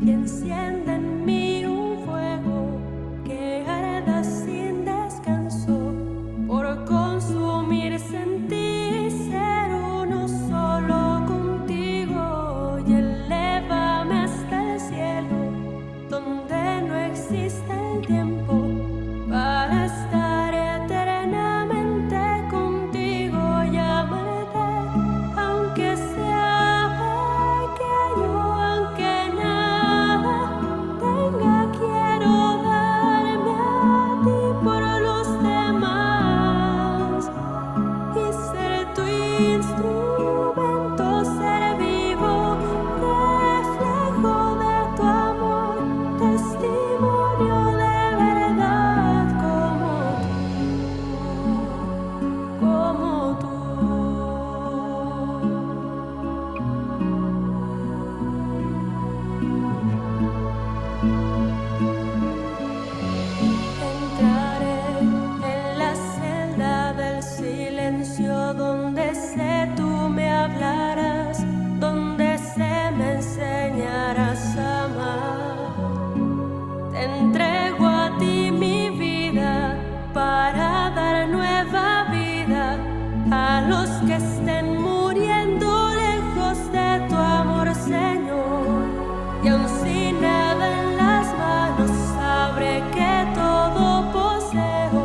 y enciende en mí un fuego que arda sin descanso por consumirse en ti, ser uno solo contigo, y elévame hasta el cielo donde no existe el tiempo para estar eternamente contigo y amarte, aunque sea pequeño, aunque nada tenga, quiero darme a ti por los demás y ser tu instrumento, ser vivo, reflejo de tu amor, testimonio de verdad como tú. Entraré en la celda del silencio donde sé tú me hablarás, donde sé me enseñarás a amar. Te entrego a ti mi vida para dar nueva vida a los que estén muriendo lejos de tu amor, Señor. Y aun sin nada en las manos, sabré que todo poseo,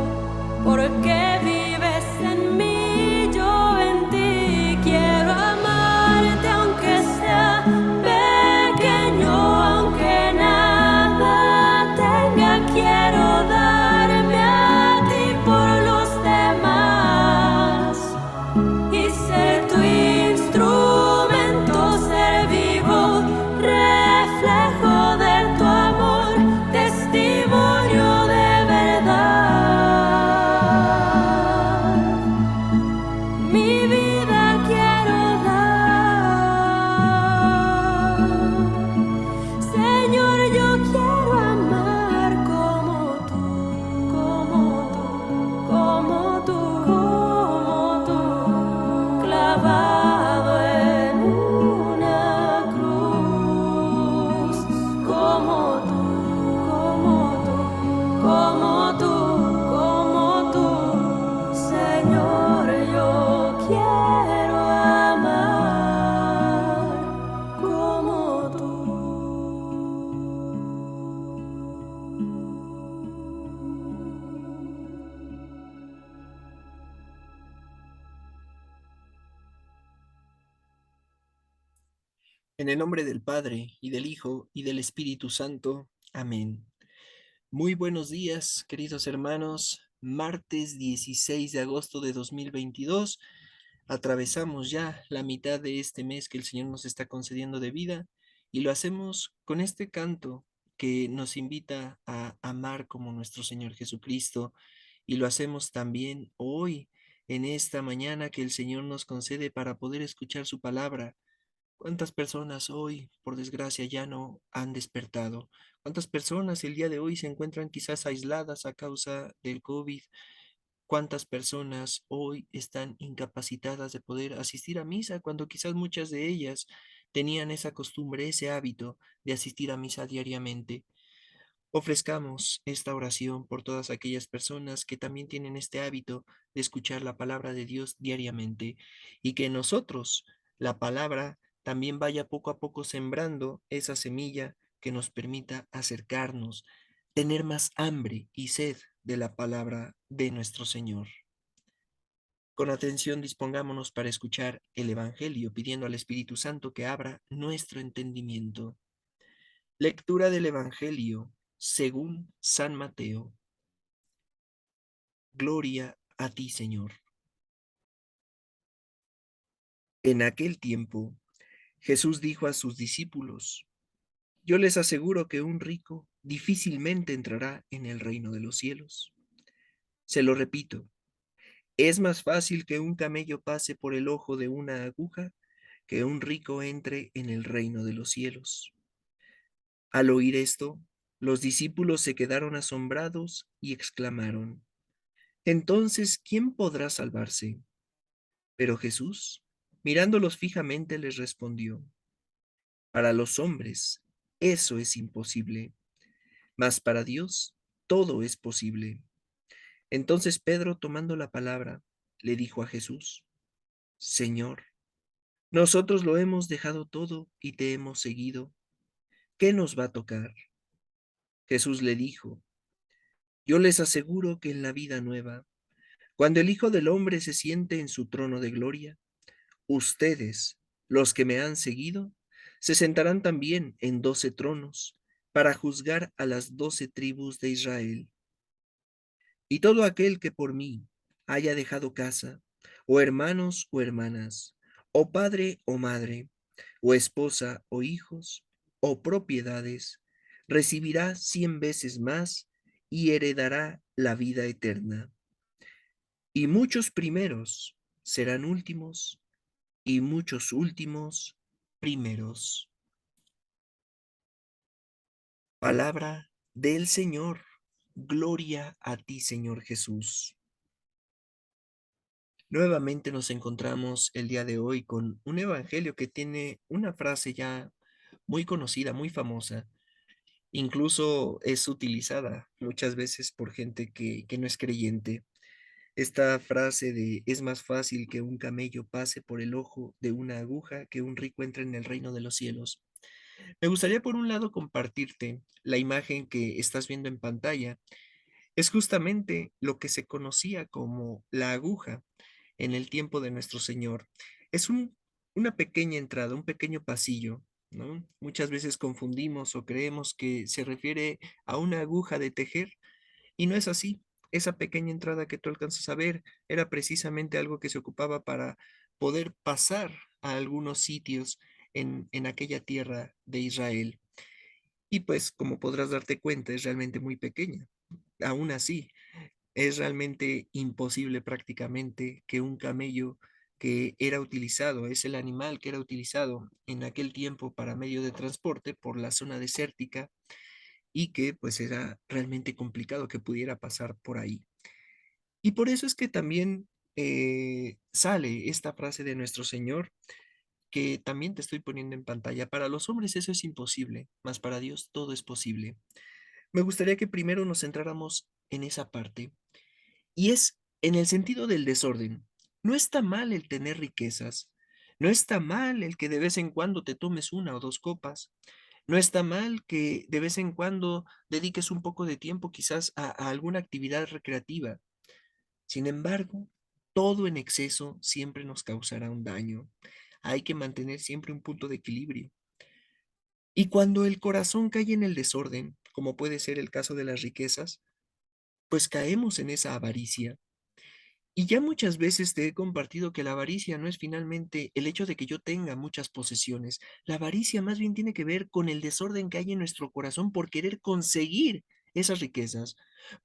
porque vives en mí, yo en ti. Quiero amarte aunque sea pequeño, aunque nada tenga, quiero darme a ti por los demás y ser tu instrumento, ser vivo, reflejo de tu amor, testimonio de verdad. Mi vida quiero dar. Señor, yo quiero amar como tú, como tú, como tú, como tú, clavado en una cruz, como tú, como tú, como tú, como tú, Señor, yo quiero amar como tú. En el nombre del Padre, y del Hijo, y del Espíritu Santo. Amén. Muy buenos días, queridos hermanos. Martes 16 de agosto de 2022. Atravesamos ya la mitad de este mes que el Señor nos está concediendo de vida y lo hacemos con este canto que nos invita a amar como nuestro Señor Jesucristo, y lo hacemos también hoy, en esta mañana que el Señor nos concede para poder escuchar su palabra. ¿Cuántas personas hoy, por desgracia, ya no han despertado? ¿Cuántas personas el día de hoy se encuentran quizás aisladas a causa del COVID? ¿Cuántas personas hoy están incapacitadas de poder asistir a misa cuando quizás muchas de ellas tenían esa costumbre, ese hábito de asistir a misa diariamente? Ofrezcamos esta oración por todas aquellas personas que también tienen este hábito de escuchar la palabra de Dios diariamente, y que nosotros, la palabra, también vaya poco a poco sembrando esa semilla que nos permita acercarnos, tener más hambre y sed de la palabra de nuestro Señor. Con atención dispongámonos para escuchar el Evangelio, pidiendo al Espíritu Santo que abra nuestro entendimiento. Lectura del Evangelio según San Mateo. Gloria a ti, Señor. En aquel tiempo, Jesús dijo a sus discípulos: Yo les aseguro que un rico difícilmente entrará en el reino de los cielos. Se lo repito, es más fácil que un camello pase por el ojo de una aguja que un rico entre en el reino de los cielos. Al oír esto, los discípulos se quedaron asombrados y exclamaron: Entonces, ¿quién podrá salvarse? Pero Jesús, mirándolos fijamente, les respondió: Para los hombres eso es imposible, mas para Dios todo es posible. Entonces Pedro, tomando la palabra, le dijo a Jesús: Señor, nosotros lo hemos dejado todo y te hemos seguido. ¿Qué nos va a tocar? Jesús le dijo: Yo les aseguro que en la vida nueva, cuando el Hijo del Hombre se siente en su trono de gloria, ustedes, los que me han seguido, se sentarán también en 12 tronos para juzgar a las 12 tribus de Israel. Y todo aquel que por mí haya dejado casa, o hermanos o hermanas, o padre o madre, o esposa o hijos, o propiedades, recibirá 100 veces más y heredará la vida eterna. Y muchos primeros serán últimos, y muchos últimos primeros. Palabra del Señor. Gloria a ti, Señor Jesús. Nuevamente nos encontramos el día de hoy con un evangelio que tiene una frase ya muy conocida, muy famosa. Incluso es utilizada muchas veces por gente que no es creyente. Esta frase de es más fácil que un camello pase por el ojo de una aguja que un rico entre en el reino de los cielos. Me gustaría por un lado compartirte la imagen que estás viendo en pantalla. Es justamente lo que se conocía como la aguja en el tiempo de nuestro Señor. Es una pequeña entrada, un pequeño pasillo, ¿no? Muchas veces confundimos o creemos que se refiere a una aguja de tejer y no es así. Esa pequeña entrada que tú alcanzas a ver era precisamente algo que se ocupaba para poder pasar a algunos sitios en aquella tierra de Israel. Y pues, como podrás darte cuenta, es realmente muy pequeña. Aún así, es realmente imposible prácticamente que un camello que era utilizado, es el animal que era utilizado en aquel tiempo para medio de transporte por la zona desértica y que pues era realmente complicado que pudiera pasar por ahí. Y por eso es que también sale esta frase de nuestro Señor que también te estoy poniendo en pantalla. Para los hombres eso es imposible, mas para Dios todo es posible. Me gustaría que primero nos centráramos en esa parte. Y es en el sentido del desorden. No está mal el tener riquezas, no está mal el que de vez en cuando te tomes una o dos copas, no está mal que de vez en cuando dediques un poco de tiempo quizás a alguna actividad recreativa. Sin embargo, todo en exceso siempre nos causará un daño. Hay que mantener siempre un punto de equilibrio. Y cuando el corazón cae en el desorden, como puede ser el caso de las riquezas, pues caemos en esa avaricia. Y ya muchas veces te he compartido que la avaricia no es finalmente el hecho de que yo tenga muchas posesiones. La avaricia más bien tiene que ver con el desorden que hay en nuestro corazón por querer conseguir esas riquezas.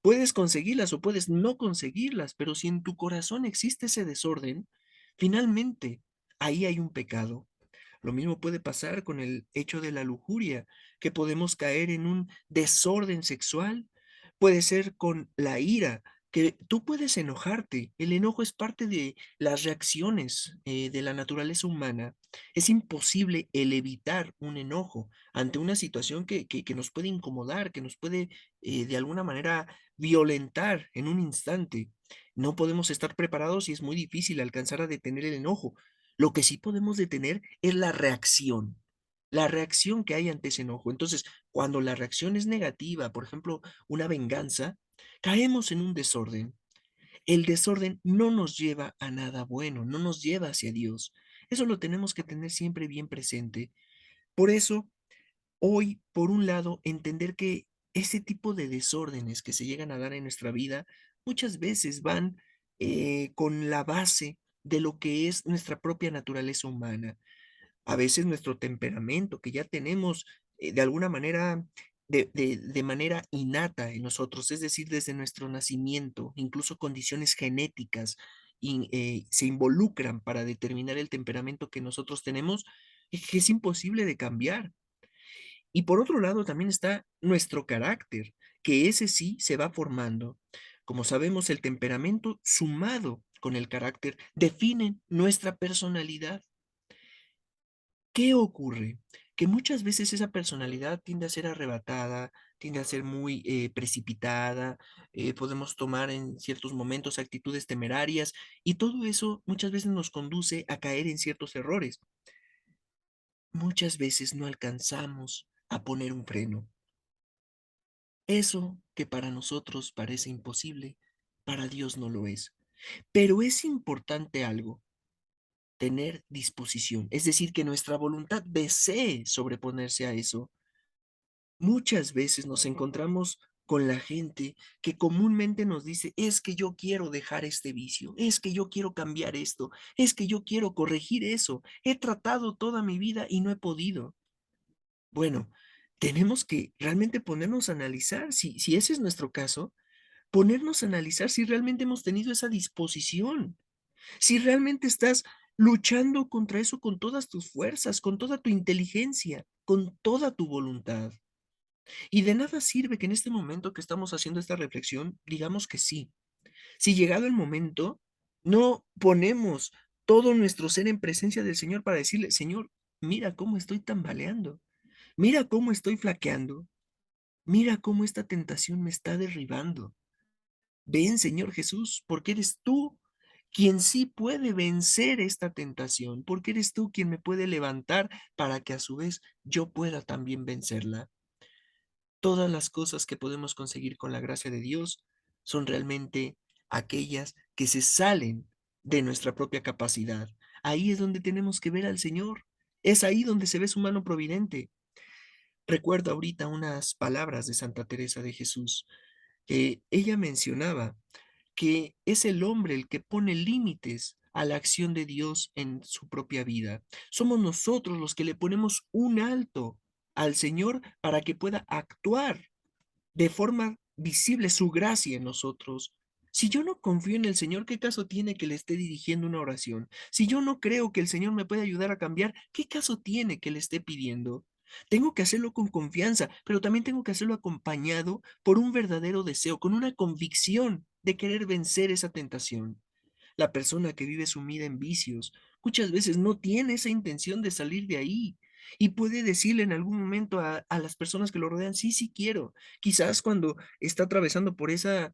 Puedes conseguirlas o puedes no conseguirlas, pero si en tu corazón existe ese desorden, finalmente ahí hay un pecado. Lo mismo puede pasar con el hecho de la lujuria, que podemos caer en un desorden sexual. Puede ser con la ira, que tú puedes enojarte. El enojo es parte de las reacciones de la naturaleza humana. Es imposible el evitar un enojo ante una situación que nos puede incomodar, que nos puede de alguna manera violentar en un instante. No podemos estar preparados y es muy difícil alcanzar a detener el enojo. Lo que sí podemos detener es la reacción que hay ante ese enojo. Entonces, cuando la reacción es negativa, por ejemplo, una venganza, caemos en un desorden. El desorden no nos lleva a nada bueno, no nos lleva hacia Dios. Eso lo tenemos que tener siempre bien presente. Por eso, hoy, por un lado, entender que ese tipo de desórdenes que se llegan a dar en nuestra vida muchas veces van con la base de lo que es nuestra propia naturaleza humana. A veces nuestro temperamento que ya tenemos de alguna manera, de manera innata en nosotros, es decir, desde nuestro nacimiento, incluso condiciones genéticas se involucran para determinar el temperamento que nosotros tenemos, que es imposible de cambiar. Y por otro lado también está nuestro carácter, que ese sí se va formando. Como sabemos, el temperamento sumado con el carácter definen nuestra personalidad. ¿Qué ocurre? que muchas veces esa personalidad tiende a ser arrebatada, tiende a ser muy precipitada, podemos tomar en ciertos momentos actitudes temerarias y todo eso muchas veces nos conduce a caer en ciertos errores. Muchas veces no alcanzamos a poner un freno. Eso que para nosotros parece imposible, para Dios no lo es. Pero es importante algo, tener disposición, es decir, que nuestra voluntad desee sobreponerse a eso. Muchas veces nos encontramos con la gente que comúnmente nos dice, es que yo quiero dejar este vicio, es que yo quiero cambiar esto, es que yo quiero corregir eso, he tratado toda mi vida y no he podido. Bueno, tenemos que realmente ponernos a analizar si ese es nuestro caso, ponernos a analizar si realmente hemos tenido esa disposición, si realmente estás luchando contra eso con todas tus fuerzas, con toda tu inteligencia, con toda tu voluntad. Y de nada sirve que en este momento que estamos haciendo esta reflexión digamos que sí. Si llegado el momento, no ponemos todo nuestro ser en presencia del Señor para decirle: "Señor, mira cómo estoy tambaleando, mira cómo estoy flaqueando, mira cómo esta tentación me está derribando. Ven, Señor Jesús, porque eres tú quien sí puede vencer esta tentación, porque eres tú quien me puede levantar para que a su vez yo pueda también vencerla". Todas las cosas que podemos conseguir con la gracia de Dios son realmente aquellas que se salen de nuestra propia capacidad. Ahí es donde tenemos que ver al Señor. Es ahí donde se ve su mano providente. Recuerdo ahorita unas palabras de Santa Teresa de Jesús, que ella mencionaba que es el hombre el que pone límites a la acción de Dios en su propia vida. Somos nosotros los que le ponemos un alto al Señor para que pueda actuar de forma visible su gracia en nosotros. Si yo no confío en el Señor, ¿qué caso tiene que le esté dirigiendo una oración? Si yo no creo que el Señor me puede ayudar a cambiar, ¿qué caso tiene que le esté pidiendo? Tengo que hacerlo con confianza, pero también tengo que hacerlo acompañado por un verdadero deseo, con una convicción de querer vencer esa tentación. La persona que vive sumida en vicios muchas veces no tiene esa intención de salir de ahí y puede decirle en algún momento a las personas que lo rodean, sí, sí quiero. Quizás cuando está atravesando por ese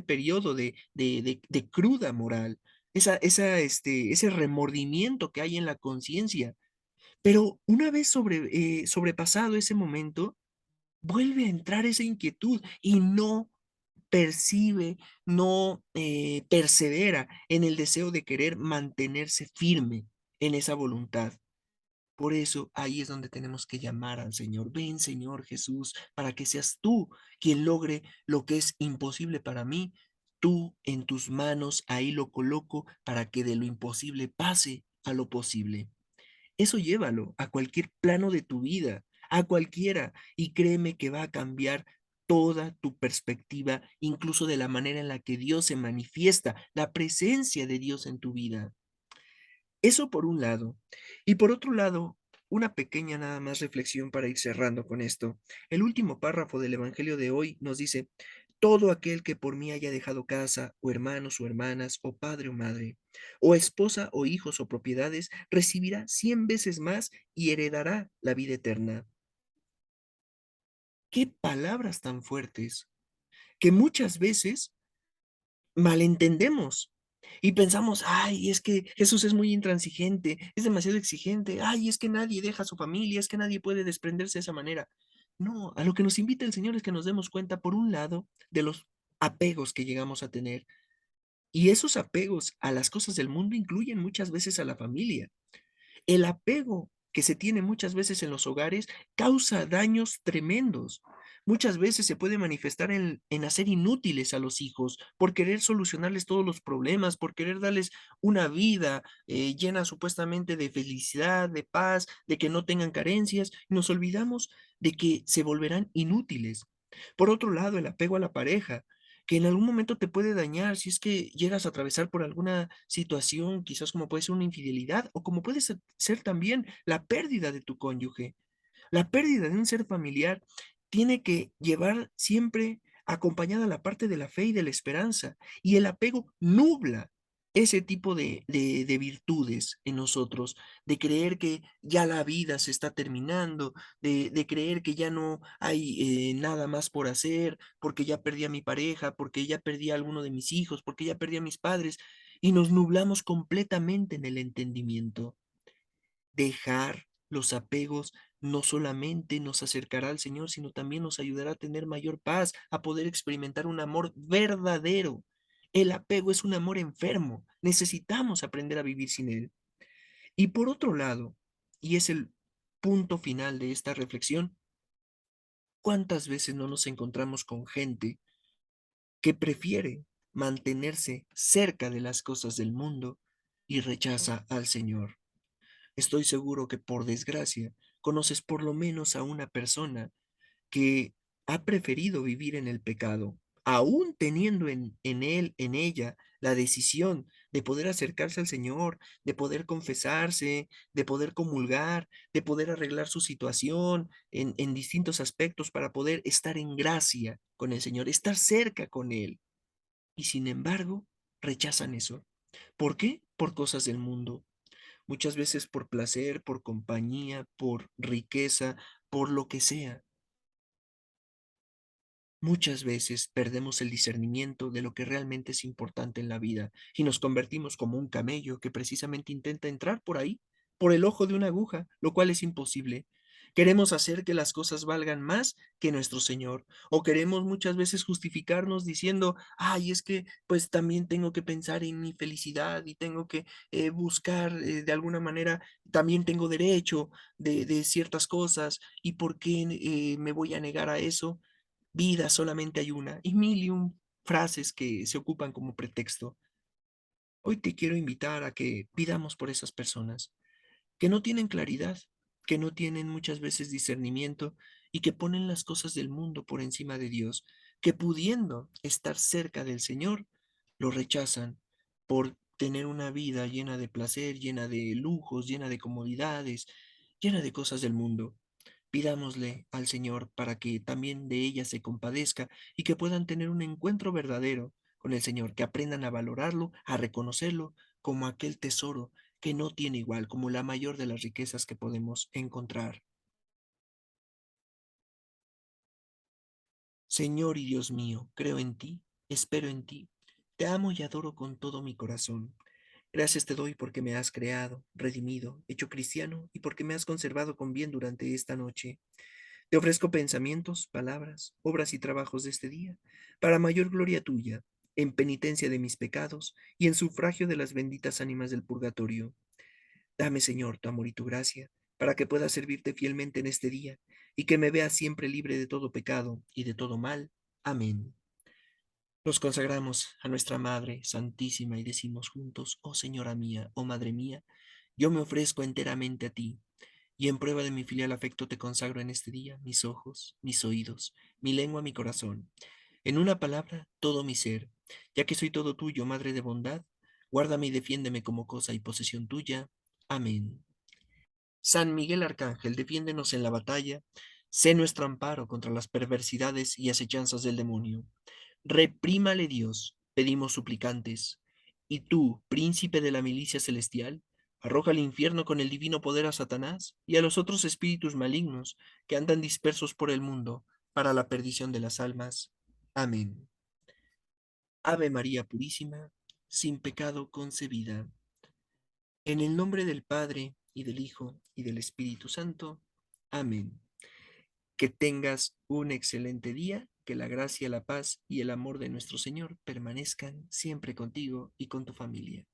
periodo de cruda moral, ese remordimiento que hay en la conciencia. Pero una vez sobrepasado ese momento, vuelve a entrar esa inquietud y no percibe, no, persevera en el deseo de querer mantenerse firme en esa voluntad. Por eso, ahí es donde tenemos que llamar al Señor. Ven, Señor Jesús, para que seas tú quien logre lo que es imposible para mí. Tú en tus manos, ahí lo coloco para que de lo imposible pase a lo posible. Eso llévalo a cualquier plano de tu vida, a cualquiera, y créeme que va a cambiar toda tu perspectiva, incluso de la manera en la que Dios se manifiesta, la presencia de Dios en tu vida. Eso por un lado. Y por otro lado, una pequeña nada más reflexión para ir cerrando con esto. El último párrafo del Evangelio de hoy nos dice, todo aquel que por mí haya dejado casa, o hermanos o hermanas, o padre o madre, o esposa o hijos o propiedades, recibirá 100 veces más y heredará la vida eterna. Qué palabras tan fuertes, que muchas veces malentendemos y pensamos, ay, es que Jesús es muy intransigente, es demasiado exigente, ay, es que nadie deja a su familia, es que nadie puede desprenderse de esa manera. No, a lo que nos invita el Señor es que nos demos cuenta, por un lado, de los apegos que llegamos a tener. Y esos apegos a las cosas del mundo incluyen muchas veces a la familia. El apego que se tiene muchas veces en los hogares causa daños tremendos. Muchas veces se puede manifestar en hacer inútiles a los hijos por querer solucionarles todos los problemas, por querer darles una vida llena supuestamente de felicidad, de paz, de que no tengan carencias. Nos olvidamos de que se volverán inútiles. Por otro lado, el apego a la pareja, que en algún momento te puede dañar si es que llegas a atravesar por alguna situación, quizás como puede ser una infidelidad o como puede ser también la pérdida de tu cónyuge. La pérdida de un ser familiar tiene que llevar siempre acompañada la parte de la fe y de la esperanza, y el apego nubla. ese tipo de virtudes en nosotros, de creer que ya la vida se está terminando, de creer que ya no hay nada más por hacer, porque ya perdí a mi pareja, porque ya perdí a alguno de mis hijos, porque ya perdí a mis padres, y nos nublamos completamente en el entendimiento. Dejar los apegos no solamente nos acercará al Señor, sino también nos ayudará a tener mayor paz, a poder experimentar un amor verdadero. El apego es un amor enfermo. Necesitamos aprender a vivir sin él. Y por otro lado, y es el punto final de esta reflexión, ¿cuántas veces no nos encontramos con gente que prefiere mantenerse cerca de las cosas del mundo y rechaza al Señor? Estoy seguro que por desgracia conoces por lo menos a una persona que ha preferido vivir en el pecado, aún teniendo en él, en ella, la decisión de poder acercarse al Señor, de poder confesarse, de poder comulgar, de poder arreglar su situación en distintos aspectos para poder estar en gracia con el Señor, estar cerca con Él. Y sin embargo, rechazan eso. ¿Por qué? Por cosas del mundo, muchas veces por placer, por compañía, por riqueza, por lo que sea. Muchas veces perdemos el discernimiento de lo que realmente es importante en la vida y nos convertimos como un camello que precisamente intenta entrar por ahí, por el ojo de una aguja, lo cual es imposible. Queremos hacer que las cosas valgan más que nuestro Señor, o queremos muchas veces justificarnos diciendo, ay, es que pues también tengo que pensar en mi felicidad y tengo que buscar de alguna manera, también tengo derecho de ciertas cosas y por qué me voy a negar a eso. Vida solamente hay una, y mil y un frases que se ocupan como pretexto. Hoy te quiero invitar a que pidamos por esas personas que no tienen claridad, que no tienen muchas veces discernimiento y que ponen las cosas del mundo por encima de Dios, que pudiendo estar cerca del Señor, lo rechazan por tener una vida llena de placer, llena de lujos, llena de comodidades, llena de cosas del mundo. Pidámosle al Señor para que también de ellas se compadezca y que puedan tener un encuentro verdadero con el Señor, que aprendan a valorarlo, a reconocerlo como aquel tesoro que no tiene igual, como la mayor de las riquezas que podemos encontrar. Señor y Dios mío, creo en ti, espero en ti, te amo y adoro con todo mi corazón. Gracias te doy porque me has creado, redimido, hecho cristiano y porque me has conservado con bien durante esta noche. Te ofrezco pensamientos, palabras, obras y trabajos de este día, para mayor gloria tuya, en penitencia de mis pecados y en sufragio de las benditas ánimas del purgatorio. Dame, Señor, tu amor y tu gracia, para que pueda servirte fielmente en este día, y que me veas siempre libre de todo pecado y de todo mal. Amén. Nos consagramos a nuestra Madre Santísima y decimos juntos, oh Señora mía, oh Madre mía, yo me ofrezco enteramente a ti y en prueba de mi filial afecto te consagro en este día mis ojos, mis oídos, mi lengua, mi corazón. En una palabra, todo mi ser. Ya que soy todo tuyo, Madre de bondad, guárdame y defiéndeme como cosa y posesión tuya. Amén. San Miguel Arcángel, defiéndenos en la batalla. Sé nuestro amparo contra las perversidades y acechanzas del demonio. Reprímale Dios, pedimos suplicantes. Y tú, príncipe de la milicia celestial, arroja al infierno con el divino poder a Satanás y a los otros espíritus malignos que andan dispersos por el mundo para la perdición de las almas. Amén. Ave María Purísima, sin pecado concebida. En el nombre del Padre, y del Hijo, y del Espíritu Santo. Amén. Que tengas un excelente día, que la gracia, la paz y el amor de nuestro Señor permanezcan siempre contigo y con tu familia.